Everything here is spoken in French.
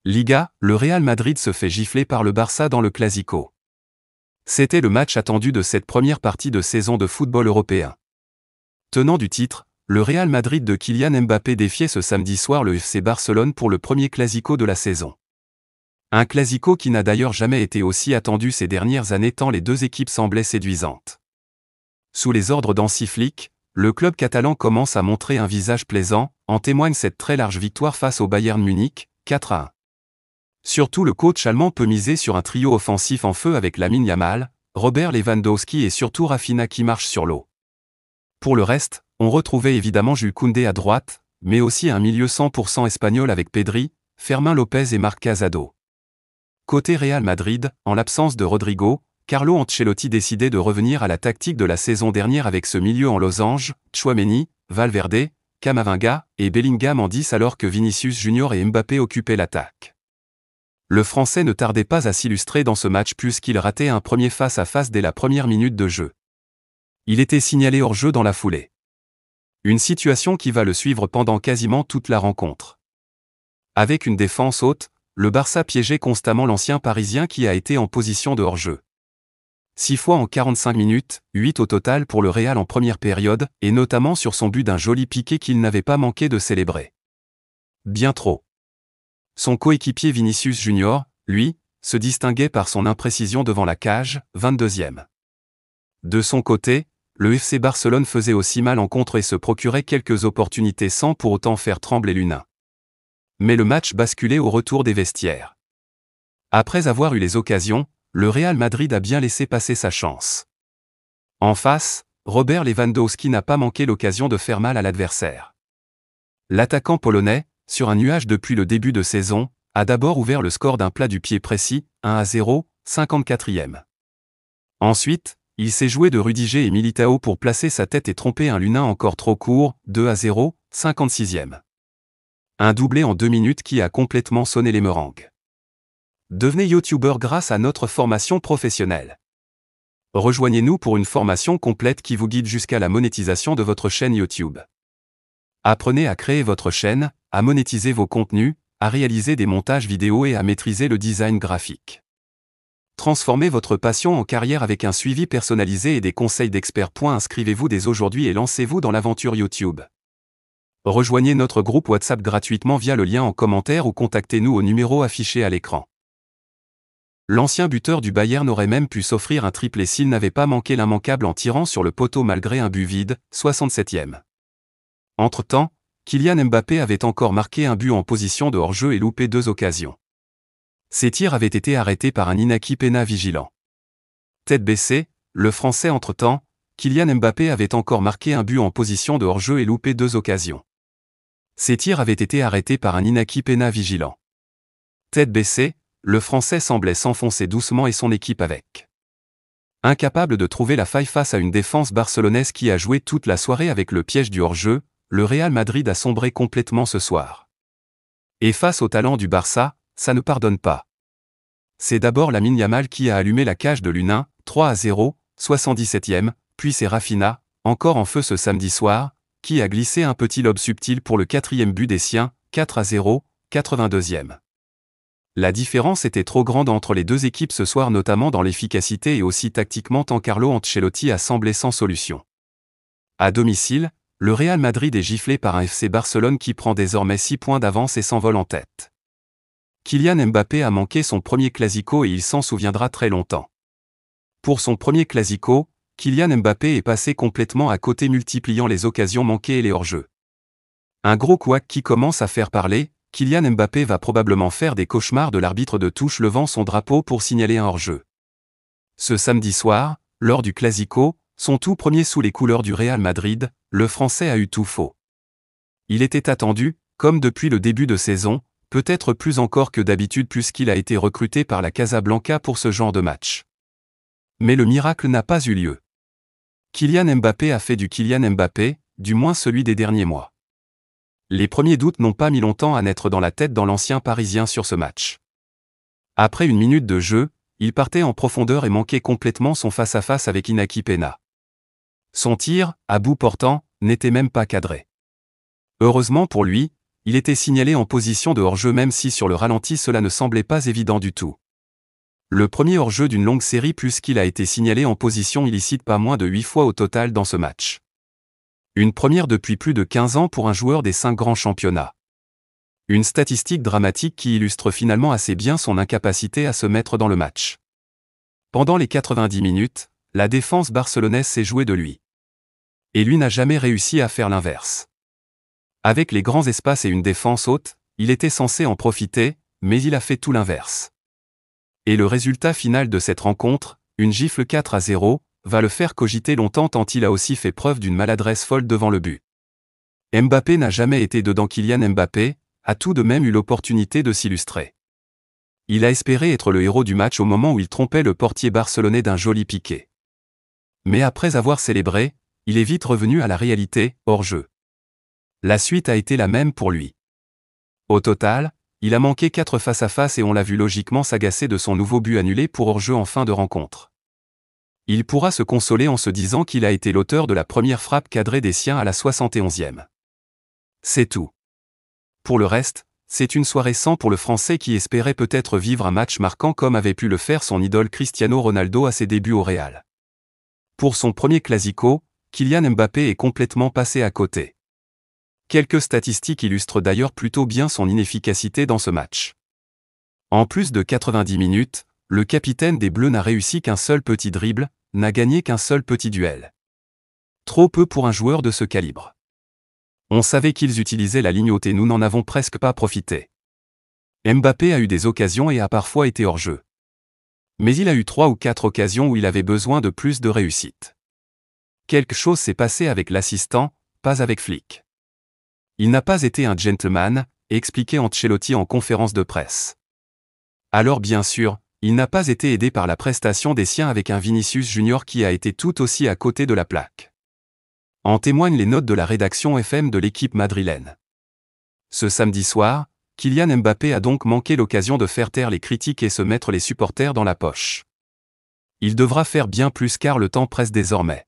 Liga, le Real Madrid se fait gifler par le Barça dans le Clasico. C'était le match attendu de cette première partie de saison de football européen. Tenant du titre, le Real Madrid de Kylian Mbappé défiait ce samedi soir le FC Barcelone pour le premier Clasico de la saison. Un Clasico qui n'a d'ailleurs jamais été aussi attendu ces dernières années tant les deux équipes semblaient séduisantes. Sous les ordres d'Hansi Flick, le club catalan commence à montrer un visage plaisant, en témoigne cette très large victoire face au Bayern Munich, 4-1. Surtout le coach allemand peut miser sur un trio offensif en feu avec Lamine Yamal, Robert Lewandowski et surtout Rafinha qui marche sur l'eau. Pour le reste, on retrouvait évidemment Jules Koundé à droite, mais aussi un milieu 100% espagnol avec Pedri, Fermin Lopez et Marc Casado. Côté Real Madrid, en l'absence de Rodrigo, Carlo Ancelotti décidait de revenir à la tactique de la saison dernière avec ce milieu en losange, Tchouaméni, Valverde, Camavinga et Bellingham en 10 alors que Vinicius Junior et Mbappé occupaient l'attaque. Le Français ne tardait pas à s'illustrer dans ce match puisqu'il ratait un premier face-à-face dès la première minute de jeu. Il était signalé hors-jeu dans la foulée. Une situation qui va le suivre pendant quasiment toute la rencontre. Avec une défense haute, le Barça piégeait constamment l'ancien Parisien qui a été en position de hors-jeu. 6 fois en 45 minutes, 8 au total pour le Real en première période, et notamment sur son but d'un joli piqué qu'il n'avait pas manqué de célébrer. Bien trop. Son coéquipier Vinicius Junior, lui, se distinguait par son imprécision devant la cage, 22e. De son côté, le FC Barcelone faisait aussi mal en contre et se procurait quelques opportunités sans pour autant faire trembler l'Unain. Mais le match basculait au retour des vestiaires. Après avoir eu les occasions, le Real Madrid a bien laissé passer sa chance. En face, Robert Lewandowski n'a pas manqué l'occasion de faire mal à l'adversaire. L'attaquant polonais, sur un nuage depuis le début de saison, a d'abord ouvert le score d'un plat du pied précis, 1-0, 54e. Ensuite, il s'est joué de Rudiger et Militao pour placer sa tête et tromper un Lunin encore trop court, 2-0, 56e. Un doublé en 2 minutes qui a complètement sonné les meringues. Devenez youtubeur grâce à notre formation professionnelle. Rejoignez-nous pour une formation complète qui vous guide jusqu'à la monétisation de votre chaîne YouTube. Apprenez à créer votre chaîne, à monétiser vos contenus, à réaliser des montages vidéo et à maîtriser le design graphique. Transformez votre passion en carrière avec un suivi personnalisé et des conseils d'experts. Inscrivez-vous dès aujourd'hui et lancez-vous dans l'aventure YouTube. Rejoignez notre groupe WhatsApp gratuitement via le lien en commentaire ou contactez-nous au numéro affiché à l'écran. L'ancien buteur du Bayern aurait même pu s'offrir un triplé s'il n'avait pas manqué l'immanquable en tirant sur le poteau malgré un but vide, 67e. Entre-temps, Kylian Mbappé avait encore marqué un but en position de hors-jeu et loupé 2 occasions. Ces tirs avaient été arrêtés par un Inaki Peña vigilant. Tête baissée, le Français entre-temps, Kylian Mbappé avait encore marqué un but en position de hors-jeu et loupé 2 occasions. Ces tirs avaient été arrêtés par un Inaki Peña vigilant. Tête baissée, le Français semblait s'enfoncer doucement et son équipe avec. Incapable de trouver la faille face à une défense barcelonaise qui a joué toute la soirée avec le piège du hors-jeu, le Real Madrid a sombré complètement ce soir. Et face au talent du Barça, ça ne pardonne pas. C'est d'abord Lamine Yamal qui a allumé la cage de l'Unain, 3-0, 77e, puis c'est Rafinha, encore en feu ce samedi soir, qui a glissé un petit lob subtil pour le 4e but des siens, 4-0, 82e. La différence était trop grande entre les deux équipes ce soir notamment dans l'efficacité et aussi tactiquement tant Carlo Ancelotti a semblé sans solution. À domicile, le Real Madrid est giflé par un FC Barcelone qui prend désormais 6 points d'avance et s'envole en tête. Kylian Mbappé a manqué son premier Clasico et il s'en souviendra très longtemps. Pour son premier Clasico, Kylian Mbappé est passé complètement à côté multipliant les occasions manquées et les hors-jeux. Un gros couac qui commence à faire parler, Kylian Mbappé va probablement faire des cauchemars de l'arbitre de touche levant son drapeau pour signaler un hors-jeu. Ce samedi soir, lors du Clasico, son tout premier sous les couleurs du Real Madrid, le Français a eu tout faux. Il était attendu, comme depuis le début de saison, peut-être plus encore que d'habitude puisqu'il a été recruté par la Casablanca pour ce genre de match. Mais le miracle n'a pas eu lieu. Kylian Mbappé a fait du Kylian Mbappé, du moins celui des derniers mois. Les premiers doutes n'ont pas mis longtemps à naître dans la tête dans l'ancien Parisien sur ce match. Après 1 minute de jeu, il partait en profondeur et manquait complètement son face-à-face avec Inaki Peña. Son tir, à bout portant, n'était même pas cadré. Heureusement pour lui, il était signalé en position de hors-jeu même si sur le ralenti cela ne semblait pas évident du tout. Le premier hors-jeu d'une longue série puisqu'il a été signalé en position illicite pas moins de 8 fois au total dans ce match. Une première depuis plus de 15 ans pour un joueur des 5 grands championnats. Une statistique dramatique qui illustre finalement assez bien son incapacité à se mettre dans le match. Pendant les 90 minutes, la défense barcelonaise s'est jouée de lui. Et lui n'a jamais réussi à faire l'inverse. Avec les grands espaces et une défense haute, il était censé en profiter, mais il a fait tout l'inverse. Et le résultat final de cette rencontre, une gifle 4-0, va le faire cogiter longtemps tant il a aussi fait preuve d'une maladresse folle devant le but. Mbappé n'a jamais été dedans. Kylian Mbappé a tout de même eu l'opportunité de s'illustrer. Il a espéré être le héros du match au moment où il trompait le portier barcelonais d'un joli piqué. Mais après avoir célébré, il est vite revenu à la réalité, hors jeu. La suite a été la même pour lui. Au total, il a manqué 4 face-à-face et on l'a vu logiquement s'agacer de son nouveau but annulé pour hors-jeu en fin de rencontre. Il pourra se consoler en se disant qu'il a été l'auteur de la première frappe cadrée des siens à la 71e. C'est tout. Pour le reste, c'est une soirée sans pour le Français qui espérait peut-être vivre un match marquant comme avait pu le faire son idole Cristiano Ronaldo à ses débuts au Real. Pour son premier Clasico, Kylian Mbappé est complètement passé à côté. Quelques statistiques illustrent d'ailleurs plutôt bien son inefficacité dans ce match. En plus de 90 minutes, le capitaine des Bleus n'a réussi qu'un seul petit dribble, n'a gagné qu'un seul petit duel. Trop peu pour un joueur de ce calibre. On savait qu'ils utilisaient la ligne haute et nous n'en avons presque pas profité. Mbappé a eu des occasions et a parfois été hors jeu. Mais il a eu 3 ou 4 occasions où il avait besoin de plus de réussite. Quelque chose s'est passé avec l'assistant, pas avec Flick. Il n'a pas été un gentleman, expliquait Ancelotti en conférence de presse. Alors bien sûr, il n'a pas été aidé par la prestation des siens avec un Vinicius Junior qui a été tout aussi à côté de la plaque. En témoignent les notes de la rédaction FM de l'équipe madrilène. Ce samedi soir, Kylian Mbappé a donc manqué l'occasion de faire taire les critiques et se mettre les supporters dans la poche. Il devra faire bien plus car le temps presse désormais.